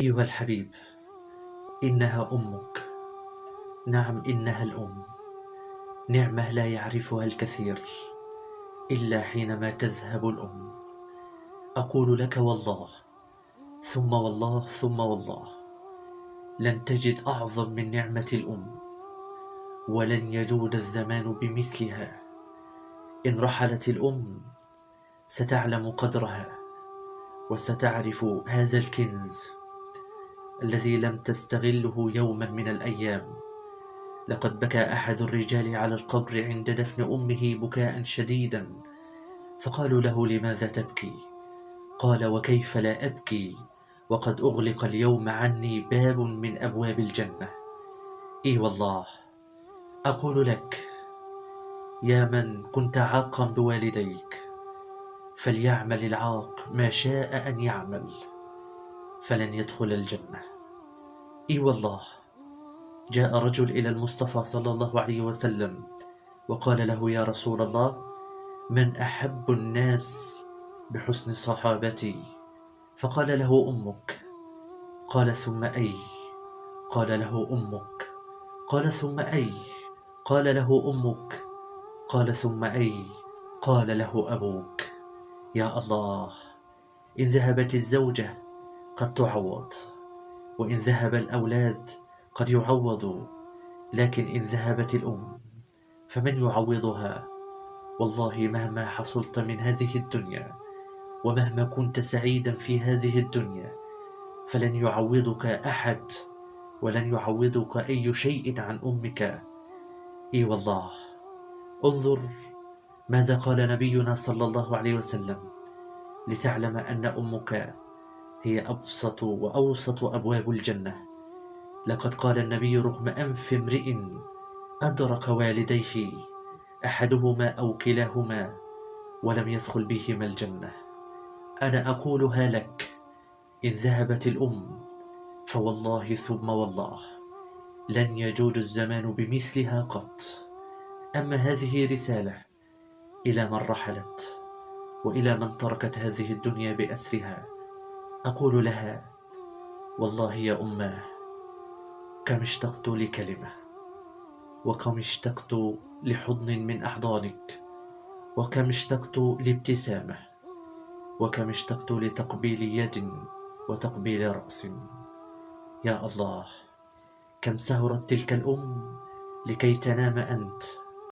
أيها الحبيب، إنها أمك. نعم، إنها الأم. نعمة لا يعرفها الكثير إلا حينما تذهب الأم. أقول لك والله ثم والله ثم والله، لن تجد أعظم من نعمة الأم، ولن يجود الزمان بمثلها. إن رحلت الأم ستعلم قدرها، وستعرف هذا الكنز الذي لم تستغله يوما من الأيام. لقد بكى أحد الرجال على القبر عند دفن أمه بكاء شديدا، فقالوا له: لماذا تبكي؟ قال: وكيف لا أبكي وقد أغلق اليوم عني باب من أبواب الجنة. إي والله، أقول لك يا من كنت عاقا بوالديك، فليعمل العاق ما شاء أن يعمل، فلن يدخل الجنة. إي والله، جاء رجل إلى المصطفى صلى الله عليه وسلم وقال له: يا رسول الله، من أحب الناس بحسن صحابتي؟ فقال له: أمك. قال: ثم أي؟ قال له: أمك. قال: ثم أي؟ قال له: أمك. قال: ثم أي؟ قال له: أبوك. يا الله، إن ذهبت الزوجة قد تعوض، وإن ذهب الأولاد قد يعوضوا، لكن إن ذهبت الأم فمن يعوضها؟ والله مهما حصلت من هذه الدنيا، ومهما كنت سعيدا في هذه الدنيا، فلن يعوضك أحد، ولن يعوضك أي شيء عن أمك. إي والله، انظر ماذا قال نبينا صلى الله عليه وسلم لتعلم أن أمك هي أبسط وأوسط أبواب الجنة. لقد قال النبي: رغم أنف امرئ أدرك والديه أحدهما أو كلاهما ولم يدخل بهما الجنة. أنا أقولها لك: إن ذهبت الأم فوالله ثم والله لن يجود الزمان بمثلها قط. أما هذه رسالة إلى من رحلت، وإلى من تركت هذه الدنيا بأسرها. أقول لها: والله يا أماه، كم اشتقت لكلمة، وكم اشتقت لحضن من أحضانك، وكم اشتقت لابتسامة، وكم اشتقت لتقبيل يد وتقبيل رأس. يا الله، كم سهرت تلك الأم لكي تنام أنت